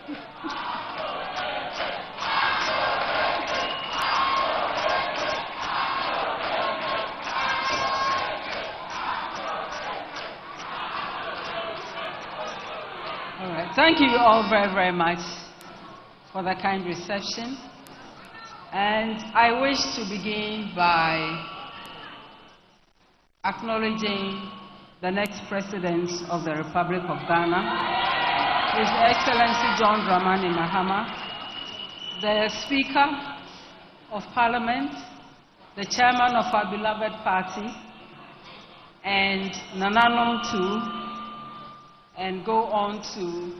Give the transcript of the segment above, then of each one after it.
All right. Thank you all very, very much for the kind reception. And I wish to begin by acknowledging the next President of the Republic of Ghana, His Excellency John Dramani Mahama, the Speaker of Parliament, the Chairman of our beloved party, and Naana too, and go on to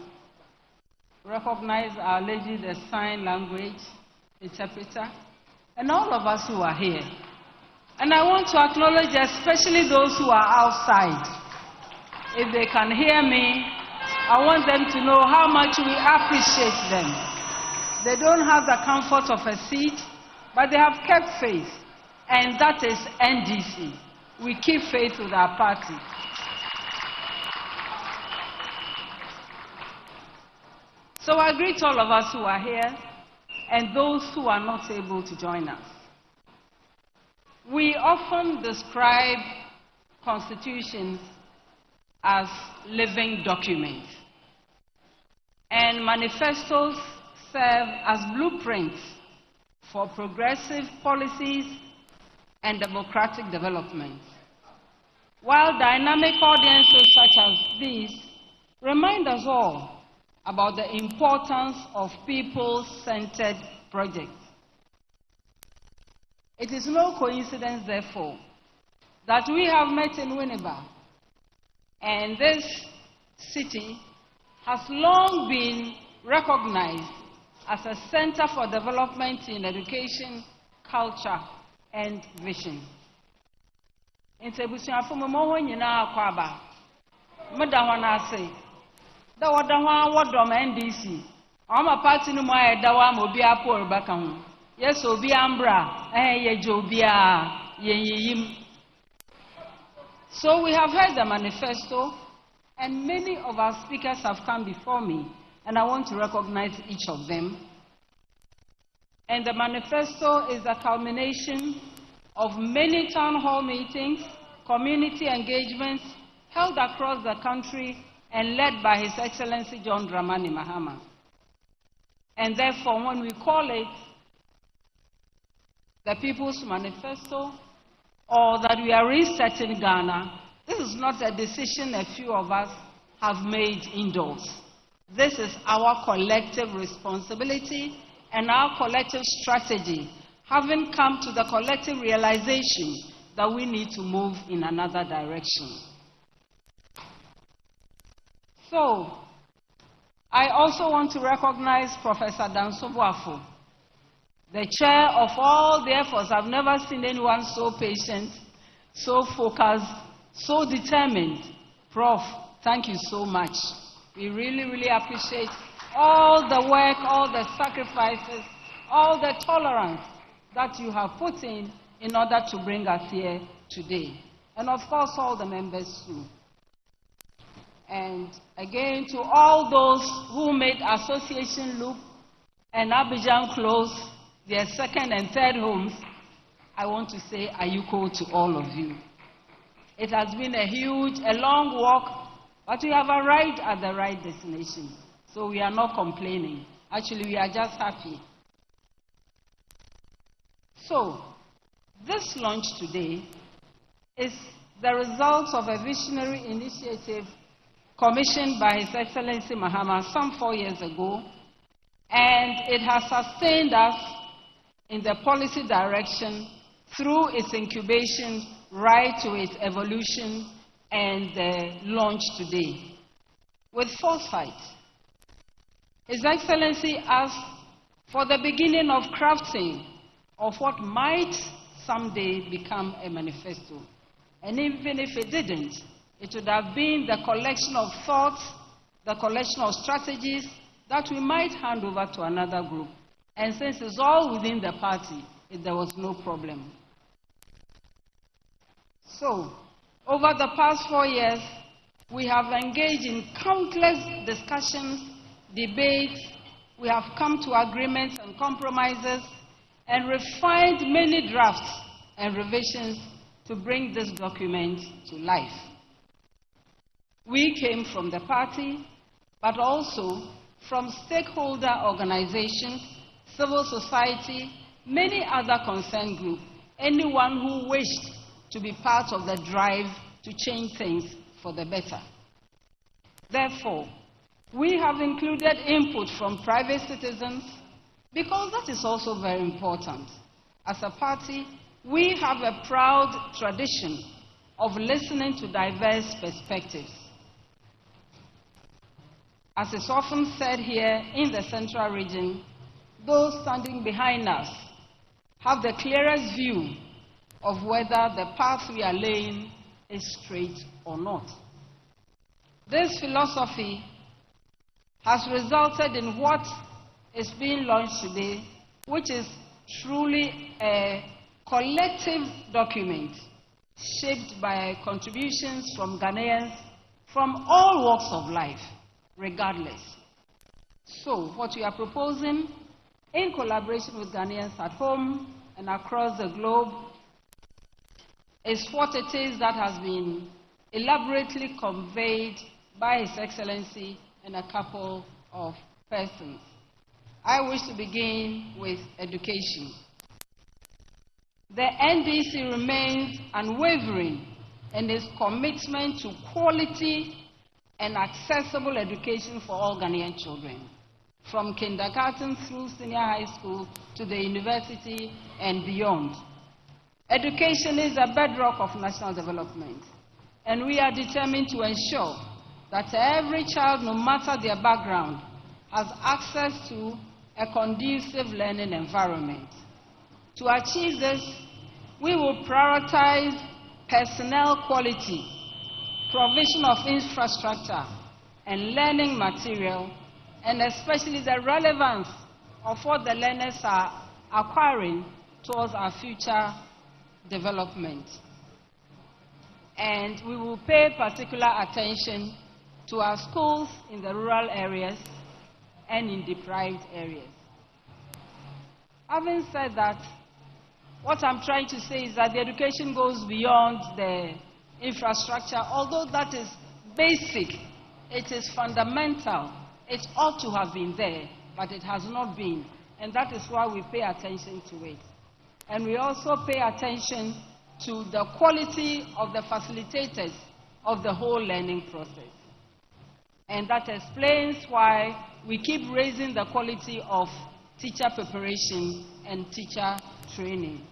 recognize our lady, the sign language interpreter, and all of us who are here. And I want to acknowledge especially those who are outside. If they can hear me, I want them to know how much we appreciate them. They don't have the comfort of a seat, but they have kept faith. And that is NDC. We keep faith with our party. So I greet all of us who are here and those who are not able to join us. We often describe constitutions as living documents, and manifestos serve as blueprints for progressive policies and democratic development. While dynamic audiences such as these remind us all about the importance of people-centered projects. It is no coincidence, therefore, that we have met in Winneba, and this city has long been recognized as a center for development in education, culture, and vision. In Tebusiafo Momo nyina akwaba, medawana say, da wadawa wadom NDC, ama party no ma edawa ma obi apo rebaka ho. Yes, obi ambra, ye jobia, yeyim. So we have heard the manifesto, and many of our speakers have come before me, and I want to recognize each of them. And the manifesto is a culmination of many town hall meetings, community engagements held across the country and led by His Excellency John Dramani Mahama. And therefore, when we call it the People's Manifesto, or that we are resetting Ghana, this is not a decision a few of us have made indoors. This is our collective responsibility and our collective strategy, having come to the collective realization that we need to move in another direction. So, I also want to recognize Professor Danso Boafo, the chair of all the efforts. I've never seen anyone so patient, so focused, so determined. Prof, thank you so much. We really, really appreciate all the work, all the sacrifices, all the tolerance that you have put in order to bring us here today. And of course, all the members too. And again, to all those who made Association Loop and Abidjan Close their second and third homes, I want to say ayuko to all of you. It has been a long walk, but we have arrived at the right destination. So we are not complaining. Actually, we are just happy. So, this launch today is the result of a visionary initiative commissioned by His Excellency Mahama some 4 years ago, and it has sustained us in the policy direction through its incubation right to its evolution and the launch today. With foresight, His Excellency asked for the beginning of crafting of what might someday become a manifesto. And even if it didn't, it would have been the collection of thoughts, the collection of strategies that we might hand over to another group. And since it's all within the party, there was no problem. So, over the past 4 years, we have engaged in countless discussions, debates, we have come to agreements and compromises and refined many drafts and revisions to bring this document to life. We came from the party, but also from stakeholder organizations, civil society, many other concerned groups, anyone who wished to be part of the drive to change things for the better. Therefore, we have included input from private citizens because that is also very important. As a party, we have a proud tradition of listening to diverse perspectives. As is often said here in the Central Region, those standing behind us have the clearest view of whether the path we are laying is straight or not. This philosophy has resulted in what is being launched today, which is truly a collective document shaped by contributions from Ghanaians from all walks of life, regardless. So, what we are proposing, in collaboration with Ghanaians at home and across the globe, is what it is that has been elaborately conveyed by His Excellency and a couple of persons. I wish to begin with education. The NDC remains unwavering in its commitment to quality and accessible education for all Ghanaian children, from kindergarten through senior high school to the university and beyond. Education is a bedrock of national development, and we are determined to ensure that every child, no matter their background, has access to a conducive learning environment. To achieve this, we will prioritize personnel quality, provision of infrastructure and learning material, and especially the relevance of what the learners are acquiring towards our future development. And we will pay particular attention to our schools in the rural areas and in deprived areas. Having said that, what I'm trying to say is that the education goes beyond the infrastructure. Although that is basic, it is fundamental. It ought to have been there, but it has not been. And that is why we pay attention to it. And we also pay attention to the quality of the facilitators of the whole learning process. And that explains why we keep raising the quality of teacher preparation and teacher training.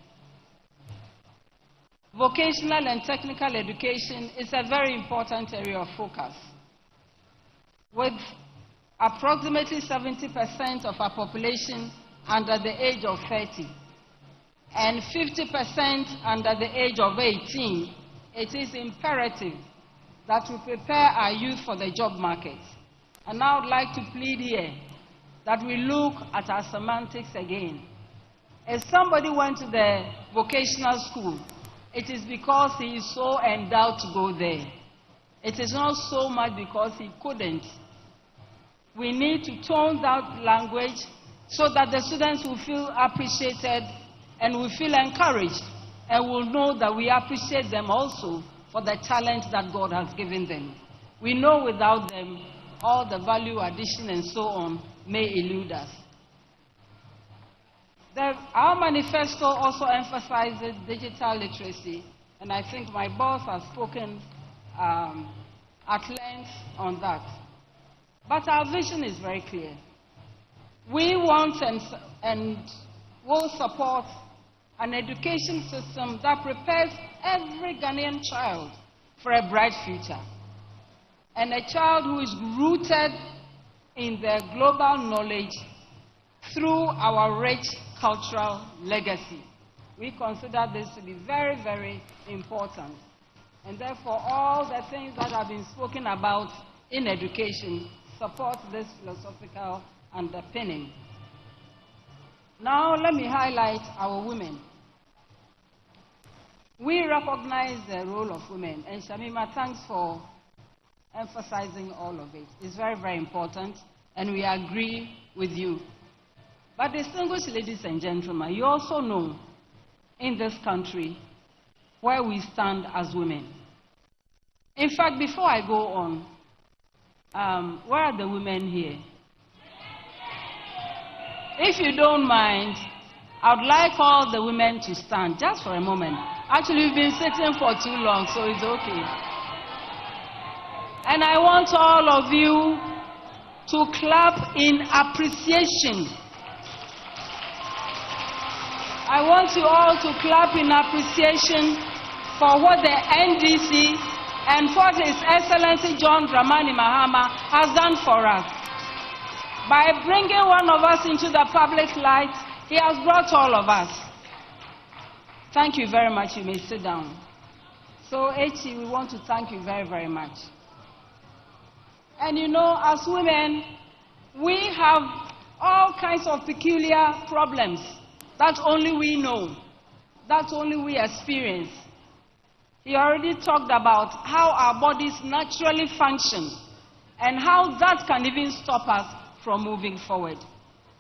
Vocational and technical education is a very important area of focus. With approximately 70% of our population under the age of 30 and 50% under the age of 18, it is imperative that we prepare our youth for the job market. And I would like to plead here that we look at our semantics again. If somebody went to the vocational school, it is because he is so endowed to go there. It is not so much because he couldn't. We need to tone that language so that the students will feel appreciated and will feel encouraged and will know that we appreciate them also for the talent that God has given them. We know without them, all the value addition and so on may elude us. Our manifesto also emphasizes digital literacy, and I think my boss has spoken at length on that. But our vision is very clear. We want and will support an education system that prepares every Ghanaian child for a bright future, and a child who is rooted in their global knowledge through our rich cultural legacy. We consider this to be very, very important. And therefore, all the things that have been spoken about in education support this philosophical underpinning. Now, let me highlight our women. We recognize the role of women, and Shamima, thanks for emphasizing all of it. It's very, very important. and we agree with you. But distinguished ladies and gentlemen, you also know in this country where we stand as women. In fact, before I go on, where are the women here? If you don't mind, I would like all the women to stand just for a moment. Actually, we've been sitting for too long, so it's okay. And I want all of you to clap in appreciation. I want you all to clap in appreciation for what the NDC and what His Excellency John Dramani Mahama has done for us. By bringing one of us into the public light, he has brought all of us. Thank you very much. You may sit down. So, Echi, we want to thank you very, very much. And you know, as women, we have all kinds of peculiar problems that only we know, that only we experience. He already talked about how our bodies naturally function and how that can even stop us from moving forward.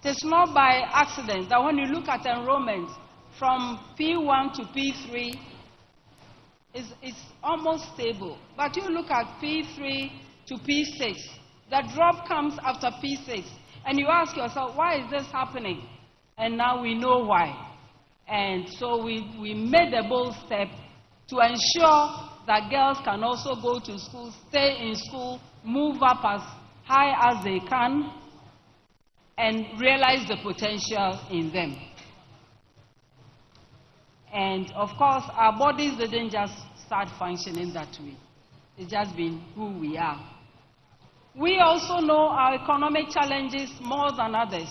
It is not by accident that when you look at enrollment from P1 to P3, it's almost stable. But you look at P3 to P6, the drop comes after P6. And you ask yourself, why is this happening? And now we know why. And so we made a bold step to ensure that girls can also go to school, stay in school, move up as high as they can, and realize the potential in them. And of course, our bodies didn't just start functioning that way. It's just been who we are. We also know our economic challenges more than others.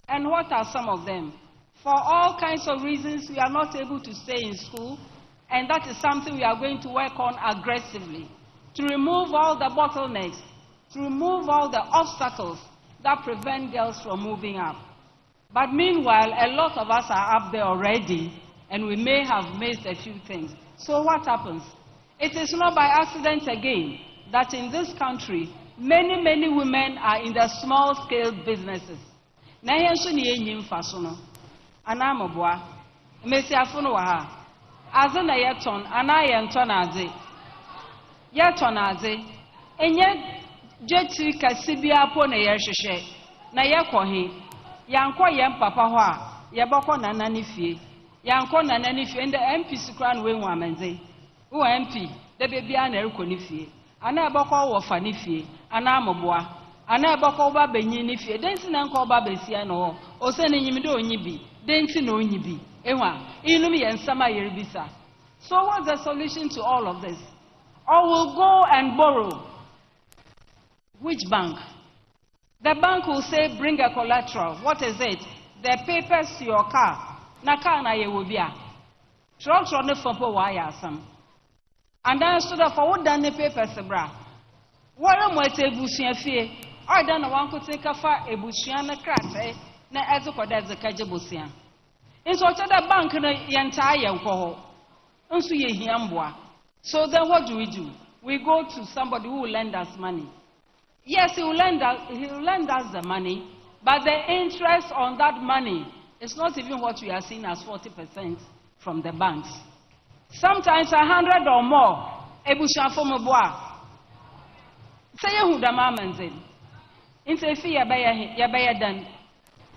And what are some of them? For all kinds of reasons, we are not able to stay in school, and that is something we are going to work on aggressively, to remove all the bottlenecks, to remove all the obstacles that prevent girls from moving up. But meanwhile, a lot of us are up there already, and we may have missed a few things. So what happens? It is not by accident again that in this country, many, many women are in the small-scale businesses. Na yenso ni enyim faso no ana amobwa mesiafo no wa ha aze na yeton ana yenton aze yeton aze enye dwetiri kase bia po na yehwehwe na yekohe yanko yem papa ho a yeboko nana ne fie yanko nana ne fie nde MP sikra no we hu amenze wo MP de bebia na eriko ne fie ana eboko wo fa ne fie ana amobwa ana eboko ba benyi ne fie densi na nko ba besia no o se ne nyimde onyibi densi na onyibi ehwa inum ye nsama yerbisa. So what's the solution to all of this? Or we'll go and borrow. Which bank? The bank will say bring a collateral. What is it? The papers to your car. Na car na ye wobia tro ne fampo wa ya asam. And then stood up for what done the papers bra wara mo etebusua fie order na wan kote kafa ebusua na krate na ezekoda ezekaje bosia nso ocheda bank na yenta ayenko ho nso ye hia mboa. So then what do? We go to somebody who will lend us money. Yes, he will lend us the money, but the interest on that money is not even what we are seeing as 40% from the banks. Sometimes 100 or more ebusua fomo boa. Say you da mamanze. Inte fi ya baya dan.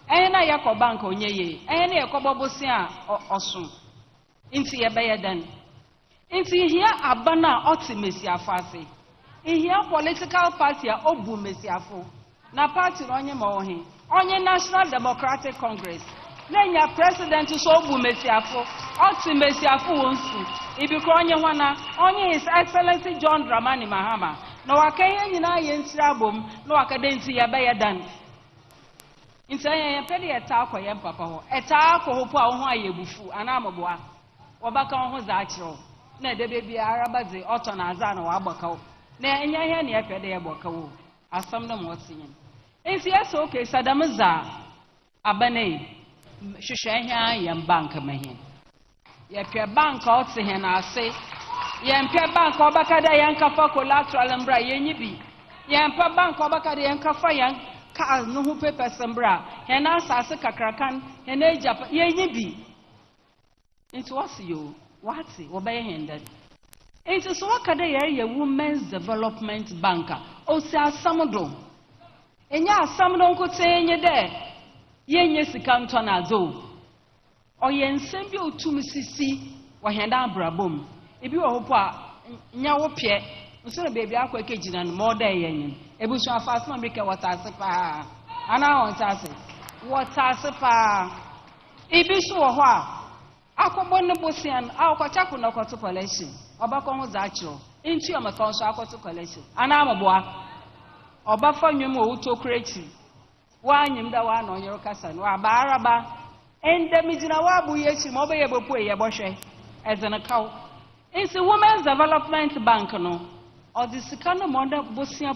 Ena yakọ bank onyeye. Ena yakọ bosia osun. Inte ya baya dan. Inte here abana oti mesiafo ase. Here political party a obu mesiafo. Na party onye ma ohe. Onye National Democratic Congress. Nenya president so obu mesiafo. Oti mesiafo wonsu. Ibiko onye hwana. Onye His Excellency John Dramani Mahama. No wakaya nyina yensira bom no wakadensi ya baya dan insa ya pede eta akwa ya papa ho eta akwa ho po a ho ayebufu ana amboa wabaka ho za akiro na debe bia arabaze oto na aza na wagbaka na enya he na ya pede ya boka wo asam na mo tinyin insi eso ke sadamza abane hwehwe he ya bank mahin ya pia bank oti he na ase yempe bank obakada yankafa collateral mbra yenyibi yempe bank obakada yankafa car no who paper sembra hena sase kakrakan hena japa yenye bi into what's you what obey handed into so wakada ye women's development banker o si asamdo enya asamdo nkote enye de yenye sika nto na do o ye nsem bi otum sisi wo henda abrabom ebi wo hopo a nya wo pie nso na baby akwa kejina no mo da yenye ebusu afasma mbike water pa ana on tase water pa ibisu wo ho a akọbọ ne bosian akọcha na kọtụ collection ọbakọ ho za achiro nti o meka nso akọtụ collection ana amaboa ọbafa nwem o wuto kreti wanyim da wa na onyero kasa no abaraba endemijina wa bu yechi mo be yebopu eyebohwe ezena kaw isi women's development bank no o di sika no mo da bosian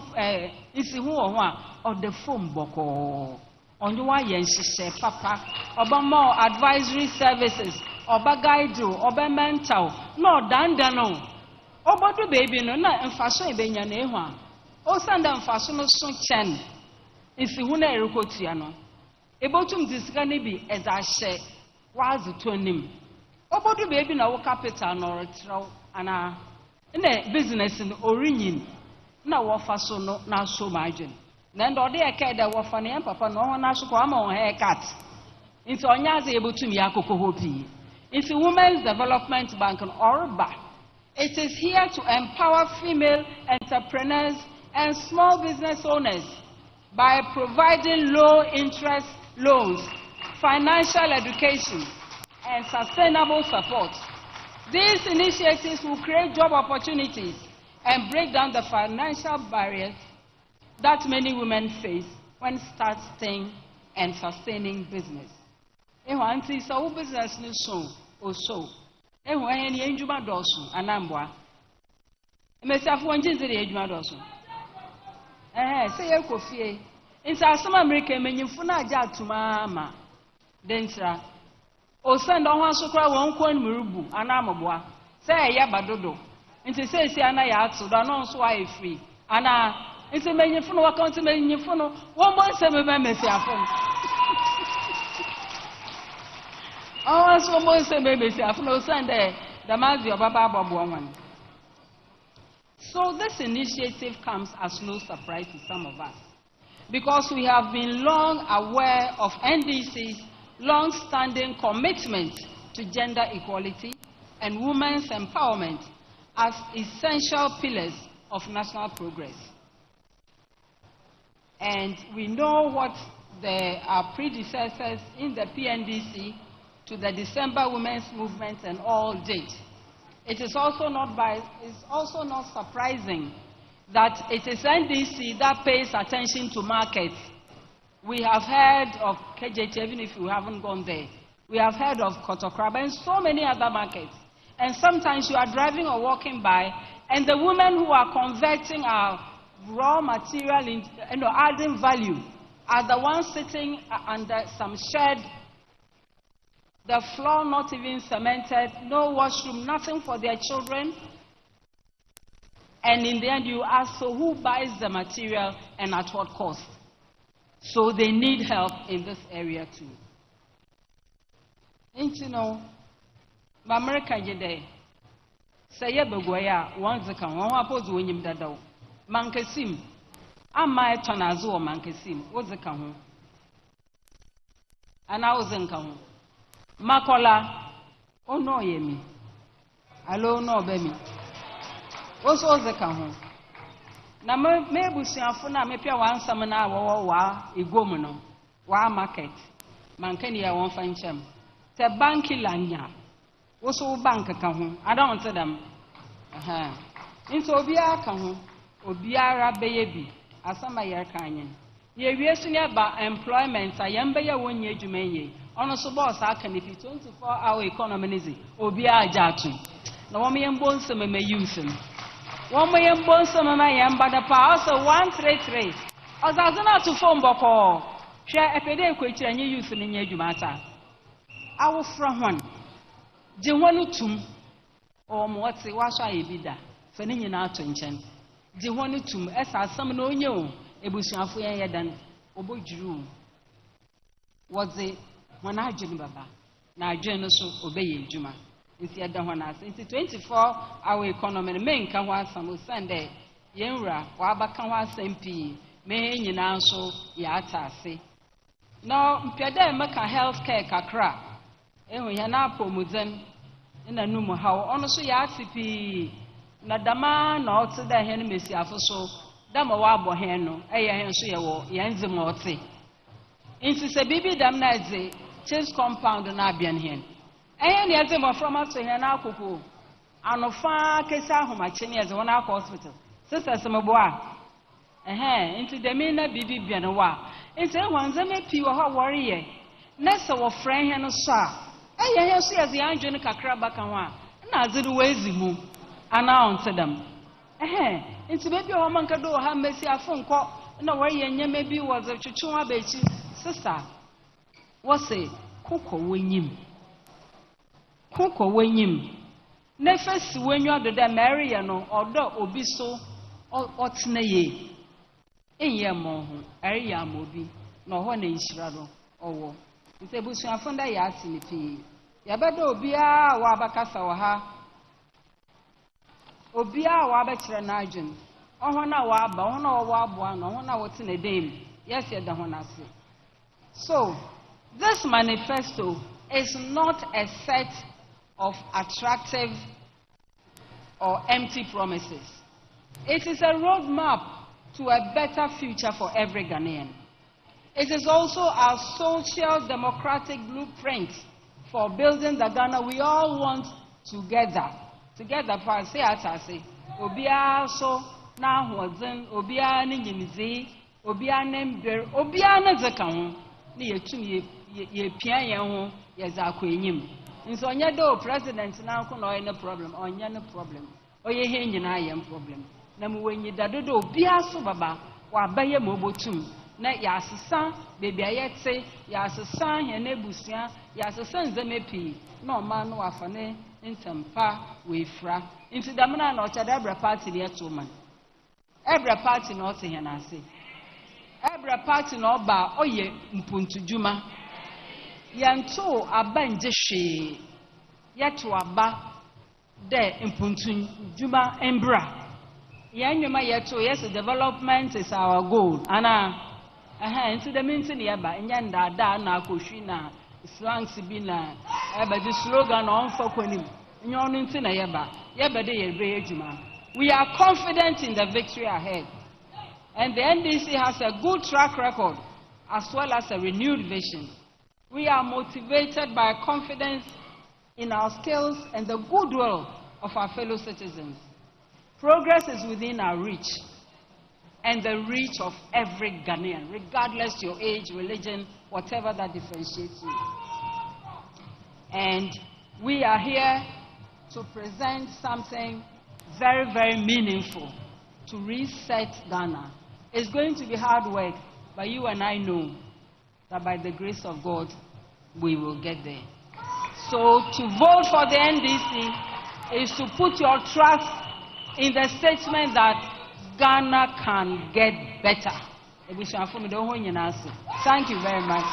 isi hu wo ho a o de phone boko onyo wa ye nhihye papa oba mo advisory services oba guide oba mental no danda no obodo baby no na mfaso ebenya na ehu a o sanda mfaso no so chen isi hu na erikotua no ebotum disika ne bi eza hye wazu tonim obodo baby na wo capital no retraw ana na business no orinyin na wo faso no na so margin na ndo de eke da wo fa ne papa no ho na so ko ama wo haircut into onyaze ebotum ya akoko hopi. It's a Women's Development Bank in Oruba. It is here to empower female entrepreneurs and small business owners by providing low-interest loans, financial education, and sustainable support. These initiatives will create job opportunities and break down the financial barriers that many women face when starting and sustaining business. So business also ehu ene enjuma dosu anambwa emesafu onjinzire enjuma dosu se ye kofie nsa asama america emenyimfu na aja atuma ma dentra o send on ho kra won kon murubu anamboa se ye badodo nti se esi ana ya atu do no so wa free ana nti menyimfu no wakant menyimfu no won bon se me mesiafo So this initiative comes as no surprise to some of us because we have been long aware of NDC's long-standing commitment to gender equality and women's empowerment as essential pillars of national progress. And we know what our predecessors in the PNDC to the December Women's Movement and all did. It is also not surprising that it is NDC that pays attention to markets. We have heard of KJT, even if you haven't gone there. We have heard of Kotokraba and so many other markets. And sometimes you are driving or walking by, and the women who are converting our raw material, adding value, are the ones sitting under some shed, the floor not even cemented, no washroom, nothing for their children. And in the end, you ask, so who buys the material and at what cost? So they need help in this area too. And you know, America jede say begoya once kan won apose wonyim dadaw mankasim amma etonazo o mankasim wozeka ho ana wozenka ho makola ono yemi alo no be mi woso wozeka ho na mebusuafo na mepia wansam na wo wa egom no wa market mankani ya won fanchem te banki lanya woso bank ka ho I don't want them into obia ka ho obiara beyebi asama yer kanyen ye wiesu ne ba employment ayembe ya wonye adwumenye ono so boss aka ne 24-hour economy nizi obia ajatu na wo meyembo nsem me use no wo meyembo nsem na yemba da pa also 133 ozazuna to phone boko hwe epede ekwechira nye use ne nye adwuma ata awo fra hwan je hwanu tum o mo wate washa ebida fa ne nyina ato nchen je hwanu tum esa asam na onye o ebusuafo yen yedan obojuru was the when I joined Baba. Now, join us obey Juma. Instead, the one as into 24-hour economy, main Kawa Samu Sunday, Yenra, Wabakawa Sempi, main Yanso, Yata say. Now, Piada Maka healthcare Kakra, and we are now promoting in a numo how honestly Yatipi, Nadama, not the enemy, so Damawabo Heno, Ayanso, Yanzimoti. Into the baby damnaze, chase compound and Abian hen. And Yazimo from us to Hanakuku, and of far Kesa Homachini as one hospital. Sister Samaboa, into the Mina Bibi Bianawa. Into one's a pure warrior. Nessa or friend and sa. I see as the Angelica Krabakanwa, and as it ways you announce them. Into baby or Mancado, have mercy a phone call, no way, and maybe was a Chuchua Bechi. Sister, what's a cocoa when him? Cocoa when him. Nefes when you are the Mariano or the Obiso or Otnaye. In Yamohu, Aria Mobi, no one is Rado or it's a bush and funda yasinipi. Yabado Obia Wabakasa or ha Obia Wabatra Najan. Oh, one hour, one or one, or 1 hour in a day. Yes, you're the one I say. So, this manifesto is not a set of attractive or empty promises. It is a roadmap to a better future for every Ghanaian. It is also our social democratic blueprint for building the Ghana we all want together. Together, for I say, Obia so now wasn't Obia Nimizi, Obia Nember, Obia Nazakam. Ye piano, yes, I queen. And so, do president now can no problem, or no problem, or ye hanging I am problem. Namu when you do be a sobaba, or buy a mobile too. Net yassan, baby, I yet say, yassan, and nebusia, yassan, zemepi, no man, no afane, in tempa, we fra, into the man or every party yet woman. Every party not in I say. Every party no ba oye mpuntu juma yanto abanje hwe yeto aba de mpuntu juma embra yanwema yeto yes development is our goal ana into the meeting yeba nya ndada na akohwi na slangs bi na eba the slogan on for kwanim nya onu nti na yeba de yebe ejuma. We are confident in the victory ahead. And the NDC has a good track record as well as a renewed vision. We are motivated by confidence in our skills and the goodwill of our fellow citizens. Progress is within our reach and the reach of every Ghanaian, regardless your age, religion, whatever that differentiates you. And we are here to present something very, very meaningful to reset Ghana. It's going to be hard work, but you and I know that by the grace of God, we will get there. So to vote for the NDC is to put your trust in the statement that Ghana can get better. Thank you very much.